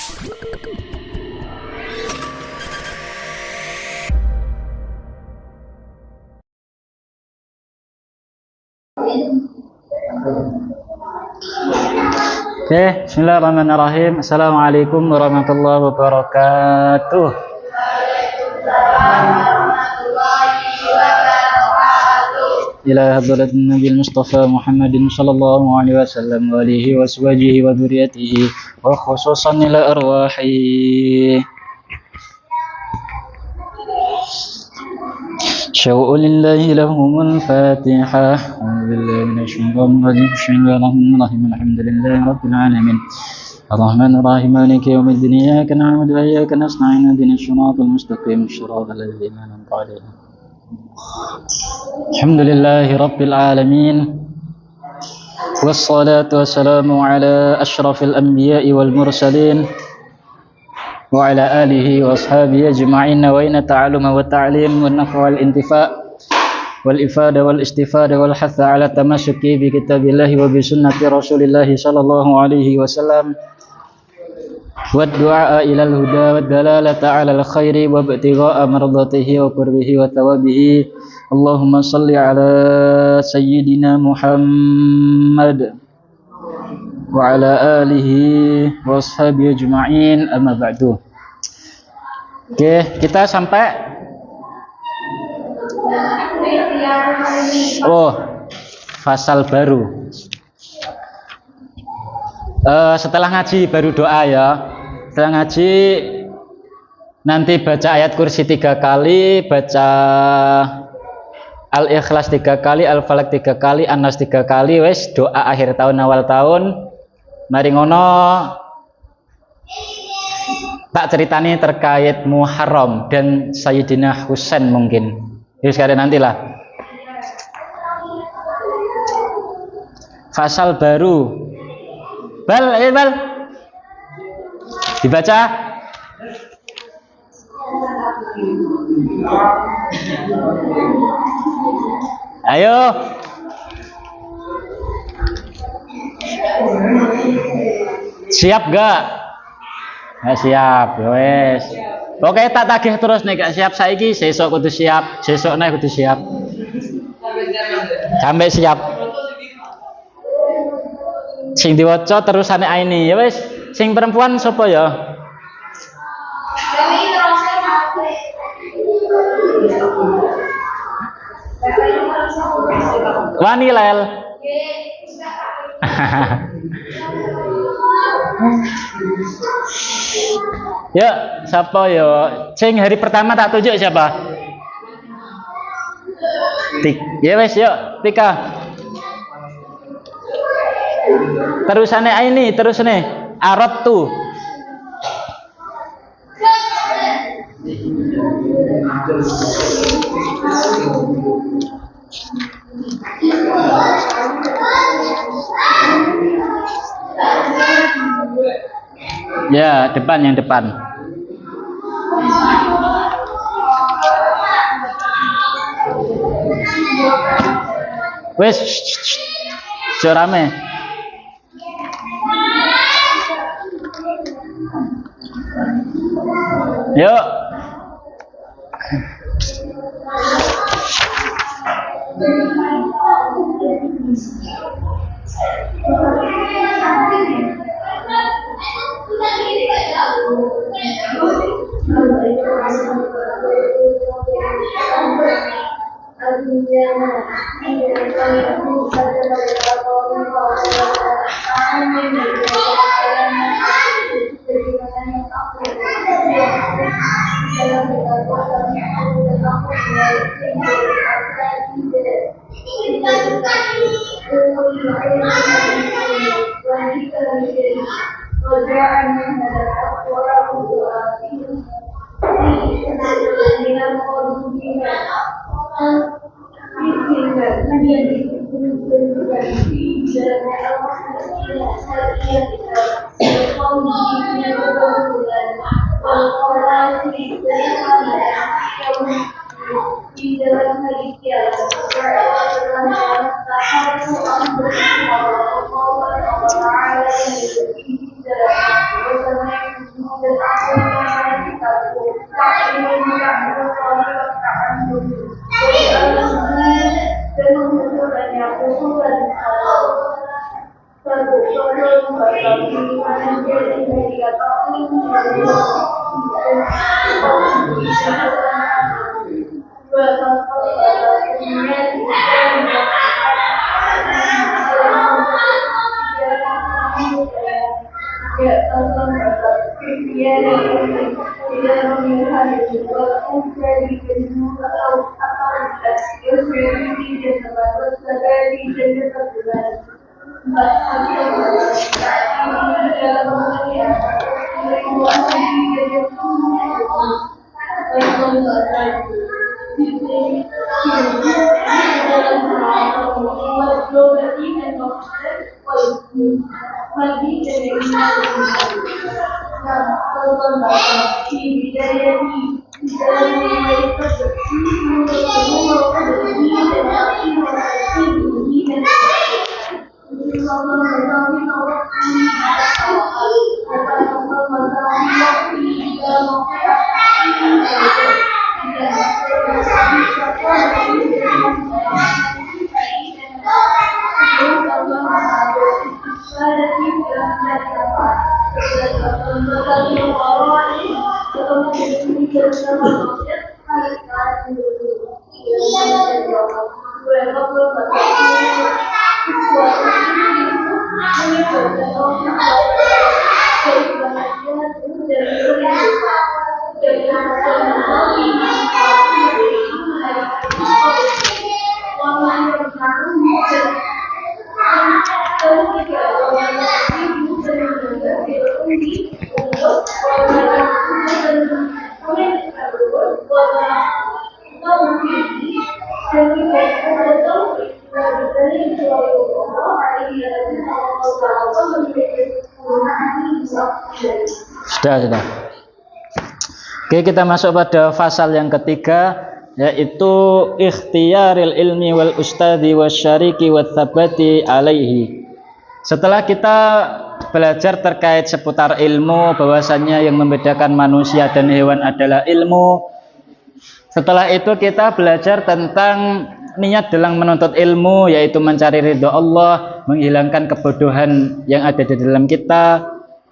Oke, bismillahirrahmanirrahim. Assalamualaikum warahmatullahi wabarakatuh. Ila hadratin Nabi Mustafa Muhammadin sallallahu alaihi wasallam wa alihi wa sahbihi wa dzurriyyatihi wa khususan ila arwahi. شوء لله لهم الفاتحة. أعوذ بالله من الشيطان الرجيم. بسم الله الرحمن الرحيم. الحمد لله رب العالمين الرحمن الرحيم مالك يوم الدين إياك نعبد وإياك نستعين اهدنا الصراط المستقيم صراط الذين أنعمت عليهم. الحمد لله رب العالمين والصلاة والسلام على أشرف الأنبياء والمرسلين وعلى آله وأصحابه أجمعين وإن التعلم والتعليم والنفع والانتفاع والإفادة والاستفادة والحث على التمسك بكتاب الله وبسنة رسول الله صلى الله عليه وسلم والدعاء إلى الهدى والدلالة على الخير وابتغاء مرضاته وقربه وثوابه. اللهم صل على سيدنا محمد وعلى آله washabihi ajma'in, amma ba'du. Oke, kita sampai fasal baru. Setelah ngaji baru doa ya. Setelah ngaji nanti baca ayat kursi 3 kali, baca Al-Ikhlas 3 kali, Al-Falaq 3 kali, An-Nas 3 kali, wes doa akhir tahun awal tahun. Mari ngono tak ceritani terkait Muharram dan Sayyidina Husain mungkin. Jadi sekalian nantilah. Fasal baru. Bal. Dibaca. Ayo. Siap gak? Nggak siap, wes. Oke, tak tagih terus nih, gak siap saiki, sesok kudu siap, sesok nih kudu siap. Sampai siap. Sing diwaca terusane Aini, ya wes. Sing perempuan sapa ya? Wani Lel. Ya, siapa ya? Sing hari pertama tak tunjuk siapa? Ya wes, yuk, Tika. Terusane ini, terus nih. Arab tuh. Ya, depan, yang depan. Wes, rame. Yuk. Sudah. Oke, kita masuk pada fasal yang ketiga, yaitu ikhtiyaril ilmi wal ustadzi wasyariki watsabati alaihi. Setelah kita belajar terkait seputar ilmu, bahwasannya yang membedakan manusia dan hewan adalah ilmu. Setelah itu kita belajar tentang niat dalam menuntut ilmu, yaitu mencari ridho Allah, menghilangkan kebodohan yang ada di dalam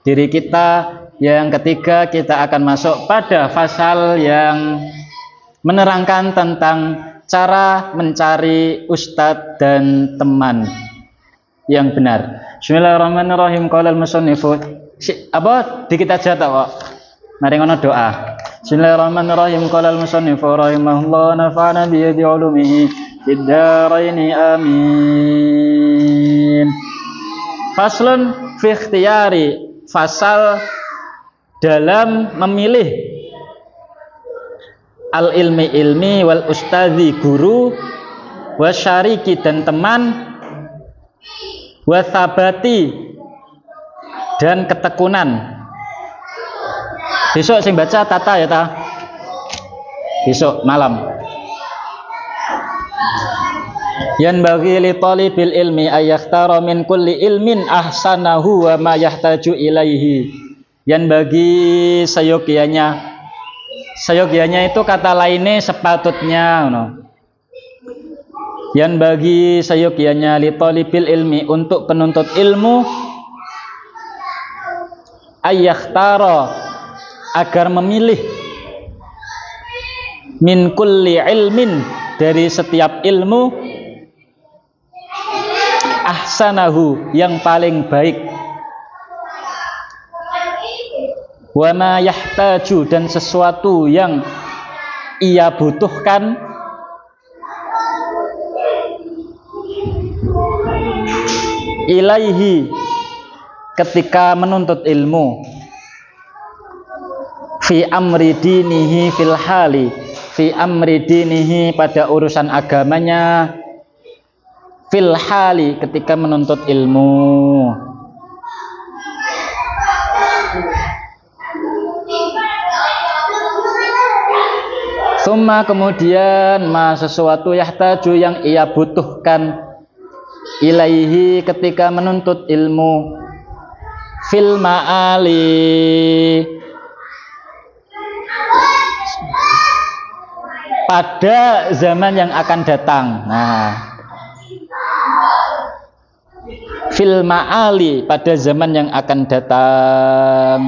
diri kita. Yang ketiga, kita akan masuk pada fasal yang menerangkan tentang cara mencari ustadz dan teman yang benar. Bismillahirrahmanirrahim. Qala al-musannifu, apa dikit aja tak kok. Mari ngono doa. Bismillahirrahmanirrahim. Qala al-musannifu rahimahullah, nafa'ana bi ulumihi fid dharain amin. Faslun fi ikhtiyari, fasal dalam memilih al-ilmi wal ustadzi, guru, wasyariki dan teman, wasabati dan ketekunan. Besok sing baca Tata ya ta? Besok malam. Yan bagi li talibil ilmi ayakhtara min kulli ilmin ahsanahu wa ma yahtaju ilaihi. Yan bagi sayogianya itu kata lainnya sepatutnya no. Yan bagi sayogianya li talibil ilmi, untuk penuntut ilmu, ayakhtara agar memilih, min kulli ilmin dari setiap ilmu, ahsanahu yang paling baik, wa ma yahtaju dan sesuatu yang ia butuhkan, ilaihi ketika menuntut ilmu, fi amri dinihi fil hali, fi amri dinihi pada urusan agamanya, fil hali ketika menuntut ilmu. Summa kemudian ma sesuatu yahtaju yang ia butuhkan, ilaihi ketika menuntut ilmu, fil ma'ali pada zaman yang akan datang. Nah, fil ma'ali pada zaman yang akan datang.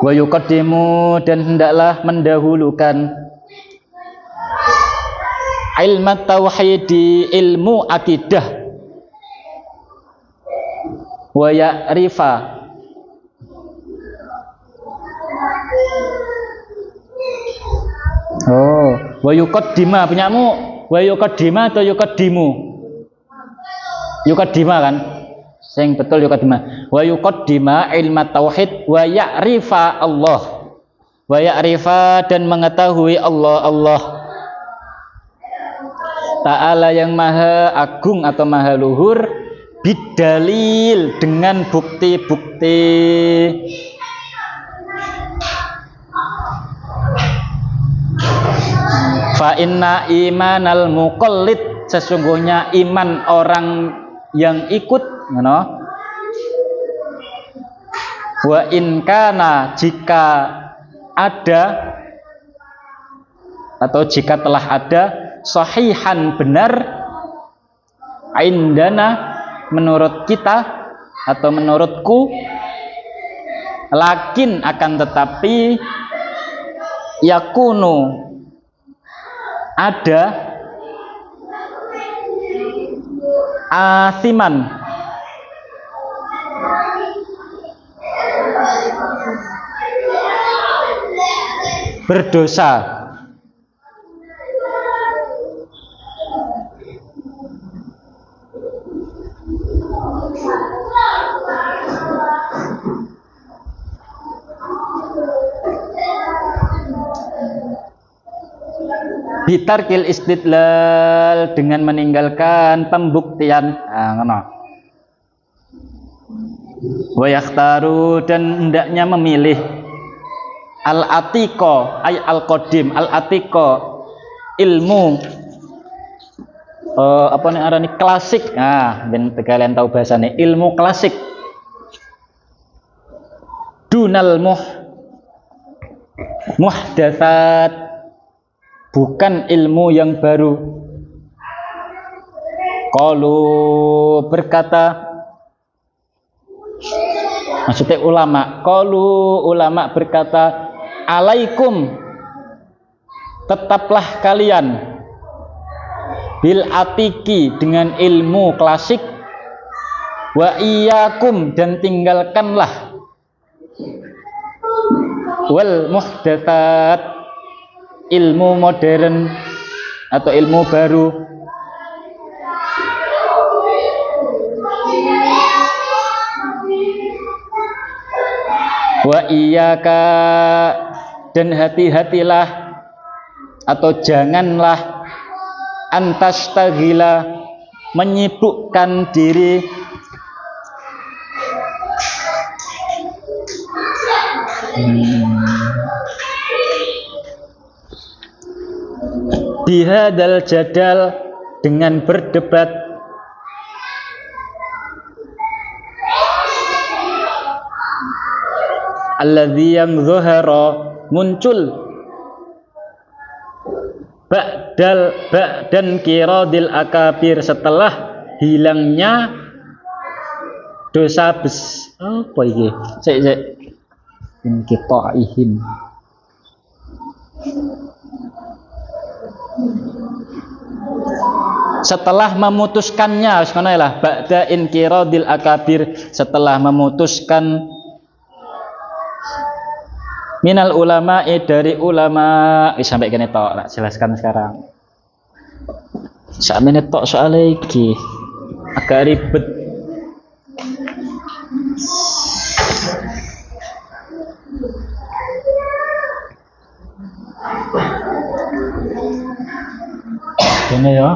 Wa yuqaddimu dan hendaklah mendahulukan ilmu tauhid, ilmu akidah. Wa ya'rifa wa yuqaddima punyamu wa yuqaddima atau yuqaddimu? Yuqaddima kan? Sing betul yuqaddima. Wa yuqaddima ilmu tauhid wa ya'rifa Allah. Wa ya'rifa dan mengetahui Allah Ta'ala yang maha agung atau maha luhur, bidalil dengan bukti-bukti. Fa inna imanal muqallid, sesungguhnya iman orang yang ikut, wa in kana, jika ada atau jika telah ada, sahihan benar, indana menurut kita atau menurutku, lakin akan tetapi, yakunu ada, asiman berdosa. Bitarkil istidlal, dengan meninggalkan pembuktian. Wa yakhtaru dan hendaknya memilih al-atiqo ay al-qadim, al-atiqo ilmu apa nih arani klasik. Ben kalian tahu bahasanya ilmu klasik. Dunal muhdatsat, bukan ilmu yang baru. Qalu berkata, maksudnya ulama. Qalu ulama berkata, alaikum tetaplah kalian, bil atiki dengan ilmu klasik, wa iyyakum dan tinggalkanlah, wal muhdatsat ilmu modern atau ilmu baru. Wa iyyaka dan hati-hatilah atau janganlah, antastagila menyibukkan diri, bihadal jadal dengan berdebat, alladzi yang zuhara muncul, ba'dan kiradil akabir setelah hilangnya dosa apa iki? Sik inqita'ihim. Setelah memutuskannya, sebenarnya ba'da inqiradil akabir, setelah memutuskan, minal ulama dari ulama. Sampai gini tok, tak jelaskan sekarang. Saat ini tok soal lagi agak ribet. Ini ya.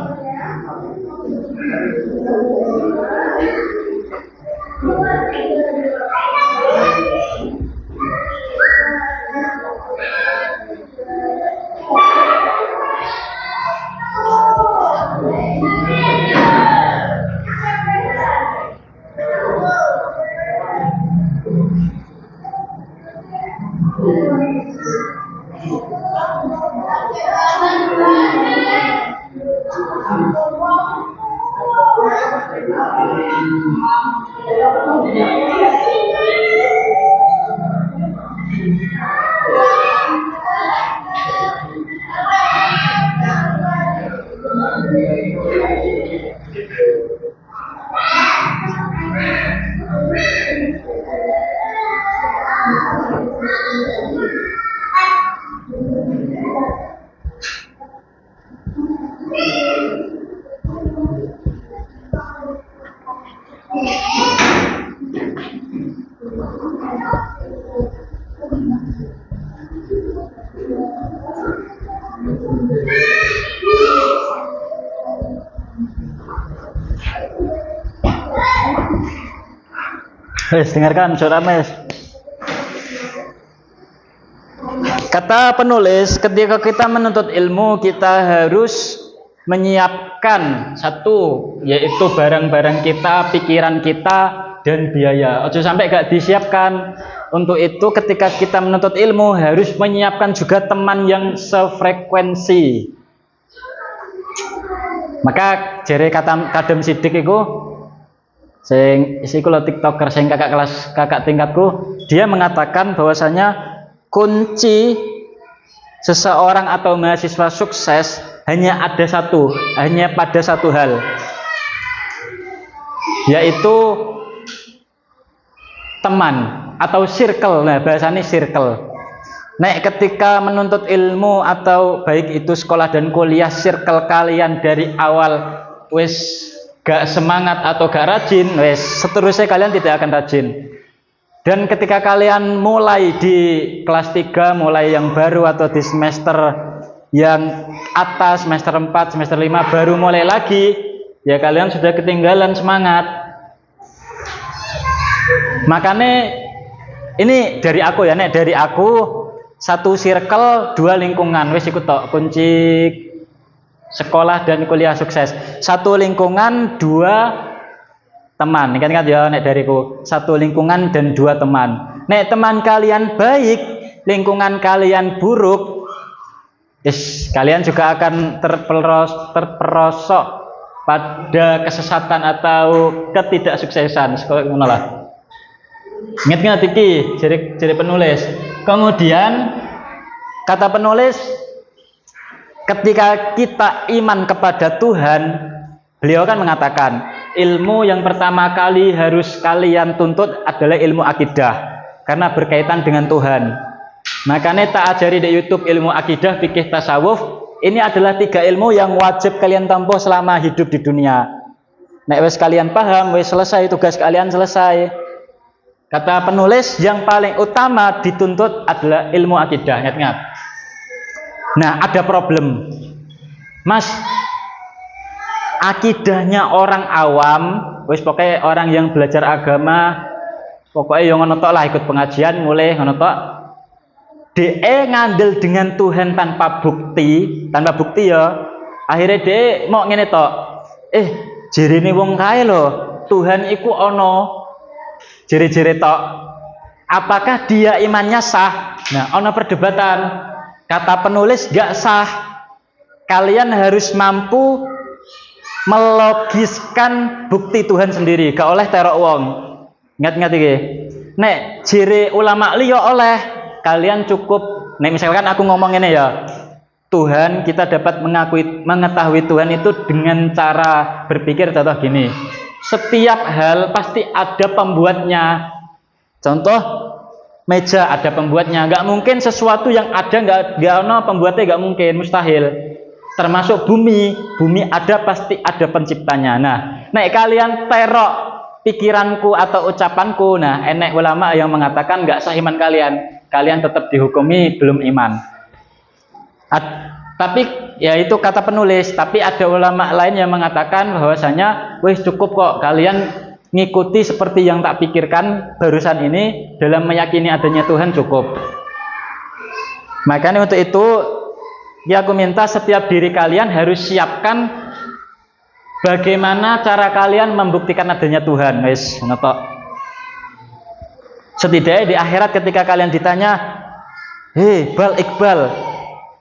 Wes, dengarkan Saudara Mes. Kata penulis, ketika kita menuntut ilmu, kita harus menyiapkan satu, yaitu barang-barang kita, pikiran kita, dan biaya. Ojo sampai gak disiapkan. Untuk itu, ketika kita menuntut ilmu, harus menyiapkan juga teman yang sefrekuensi. Maka jere kata Kadem Sidik itu, sing isiku lo TikToker sing kakak tingkatku, dia mengatakan bahwasanya kunci seseorang atau mahasiswa sukses hanya pada satu hal, yaitu teman atau circle. Nah, bahasanya circle. Nek ketika menuntut ilmu atau baik itu sekolah dan kuliah, circle kalian dari awal wis gak semangat atau gak rajin, wes seterusnya kalian tidak akan rajin. Dan ketika kalian mulai di kelas 3, mulai yang baru atau di semester yang atas, semester 4, semester 5 baru mulai lagi, ya kalian sudah ketinggalan semangat. Makanya ini dari aku ya, nek dari aku, satu circle, dua lingkungan, wes ikut tok kunci sekolah dan kuliah sukses. Satu lingkungan, dua teman. Ingat ya nek dariku, satu lingkungan dan dua teman. Nek teman kalian baik, lingkungan kalian buruk, kalian juga akan terperosok pada kesesatan atau ketidaksuksesan. Sekolah ngono lah. Ingat iki jadi penulis. Kemudian kata penulis, ketika kita iman kepada Tuhan, beliau kan mengatakan, ilmu yang pertama kali harus kalian tuntut adalah ilmu akidah, karena berkaitan dengan Tuhan. Makanya tak ajari di YouTube ilmu akidah, fikih, tasawuf. Ini adalah 3 ilmu yang wajib kalian tempuh selama hidup di dunia. Nek wes kalian paham, wes selesai, tugas kalian selesai. Kata penulis, yang paling utama dituntut adalah ilmu akidah. Ingat-ingat. Nah, ada problem, Mas. Akidahnya orang awam, wis pokoknya orang yang belajar agama, pokoknya yang ngono tok lah, ikut pengajian mulai ngono tok. DE ngandel dengan Tuhan tanpa bukti ya. Akhirnya DE mau ngene tok. Jirine wong kae lho, Tuhan iku ono. Jere-jere tok. Apakah dia imannya sah? Nah, ono perdebatan. Kata penulis gak sah. Kalian harus mampu melogiskan bukti Tuhan sendiri, gak oleh terok wong. Ingat-ingat iki. Nek jere ulama liya oleh, kalian cukup. Nek misalkan aku ngomong ini ya, Tuhan, kita dapat mengetahui Tuhan itu dengan cara berpikir contoh gini. Setiap hal pasti ada pembuatnya. Contoh meja ada pembuatnya. Nggak mungkin sesuatu yang ada nggak ono pembuatnya, nggak mungkin, mustahil. Termasuk bumi ada pasti ada penciptanya. Nah, nek kalian terok pikiranku atau ucapanku, nah enek ulama yang mengatakan nggak sah iman kalian tetap dihukumi belum iman. Tapi ya itu kata penulis. Tapi ada ulama lain yang mengatakan bahwasanya wis cukup kok kalian ngikuti seperti yang tak pikirkan barusan ini, dalam meyakini adanya Tuhan cukup. Makanya untuk itu ya aku minta setiap diri kalian harus siapkan bagaimana cara kalian membuktikan adanya Tuhan. Wis ngono. Setidaknya di akhirat ketika kalian ditanya, Iqbal,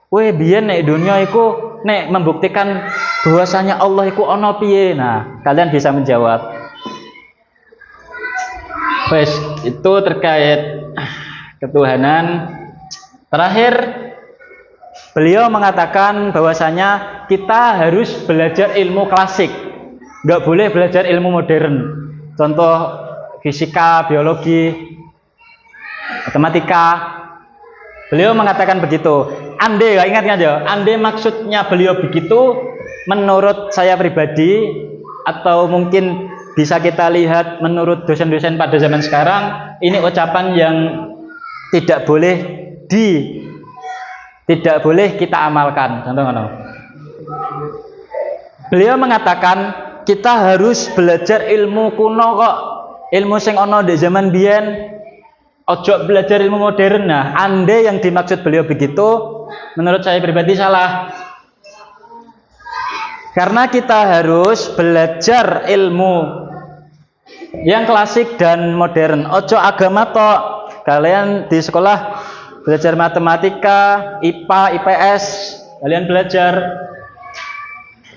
weh biyen nek dunia iku nek membuktikan bahwasanya Allah iku ono piye? Nah, kalian bisa menjawab. Wes, itu terkait ketuhanan. Terakhir, beliau mengatakan bahwasanya kita harus belajar ilmu klasik. Nggak boleh belajar ilmu modern. Contoh fisika, biologi, matematika. Beliau mengatakan begitu. Andai, ingat ya, andai maksudnya beliau begitu, menurut saya pribadi atau mungkin bisa kita lihat menurut dosen-dosen pada zaman sekarang, ini ucapan yang tidak boleh kita amalkan. Contoh. Beliau mengatakan kita harus belajar ilmu kuno kok, ilmu sing ono di zaman biyen. Ojo belajar ilmu modern. Nah, andai yang dimaksud beliau begitu, menurut saya pribadi salah. Karena kita harus belajar ilmu yang klasik dan modern. Ojo agama tok. Kalian di sekolah belajar matematika, IPA, IPS, kalian belajar.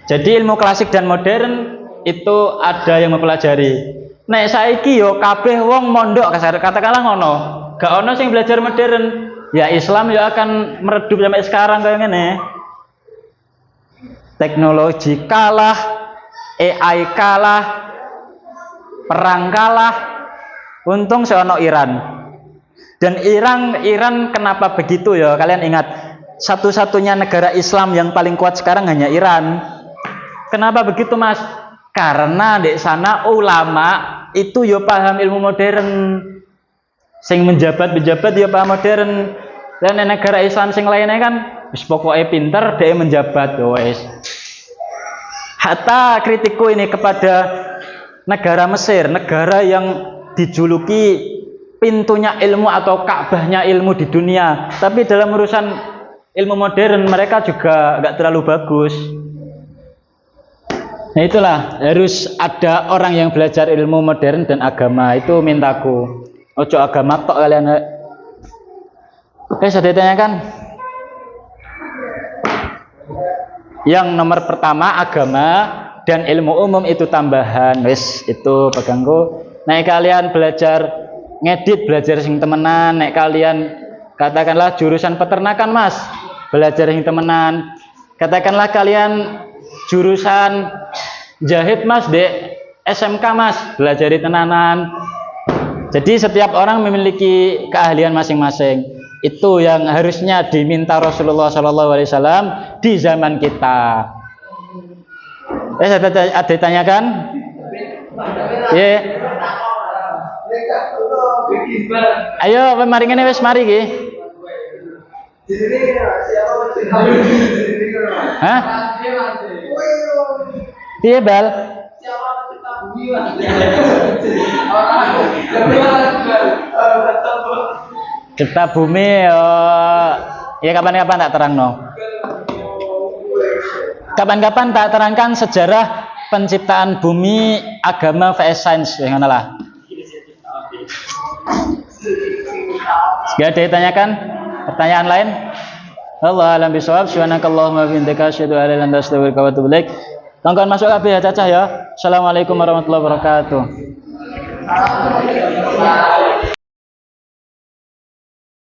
Jadi ilmu klasik dan modern itu ada yang mempelajari. Nek saiki yo kabeh wong mondok katakanlah ngono. Gak ono sing belajar modern. Ya Islam yo akan meredup sampai sekarang kayak ngene. Teknologi kalah, AI kalah, perang kalah. Untung seono Iran. Dan Iran kenapa begitu ya? Kalian ingat, satu-satunya negara Islam yang paling kuat sekarang hanya Iran. Kenapa begitu, Mas? Karena di sana ulama itu yo paham ilmu modern, sing menjabat yo paham modern. Dan negara Islam sing lainnya kan wis pokoke pinter dia menjabat yo wis. Hatta kritiku ini kepada negara Mesir, negara yang dijuluki pintunya ilmu atau Ka'bahnya ilmu di dunia, tapi dalam urusan ilmu modern mereka juga nggak terlalu bagus. Nah itulah, harus ada orang yang belajar ilmu modern dan agama. Itu mintaku. Ojo agama tok kalian. Oke, sudah ditanyakan. Yang nomor pertama agama dan ilmu umum itu tambahan. Wis, itu pegangku. Nek kalian belajar ngedit, belajar sing temenan. Nek kalian katakanlah jurusan peternakan, Mas, belajar sing temenan. Katakanlah kalian jurusan jahit, Mas, di SMK, Mas, belajar tenanan. Jadi setiap orang memiliki keahlian masing-masing. Itu yang harusnya diminta Rasulullah SAW di zaman kita. Ada ditanyakan? Ya. Ayo, mari ngene wis mari ki. Hah? Piye bal? Kita bumi ya kapan-kapan tak terangno. Kapan-kapan tak terangkan sejarah penciptaan bumi, agama vs sains yang mana lah. Gak ada ditanyakan? Pertanyaan lain? Allah alam bisawab. Subhanakallahumma wa bihamdika asyhadu an la ilaha illa anta astaghfiruka wa atubu ilaik. Kawan-kawan masuk kabeh ya cacah ya. Assalamualaikum warahmatullahi wabarakatuh.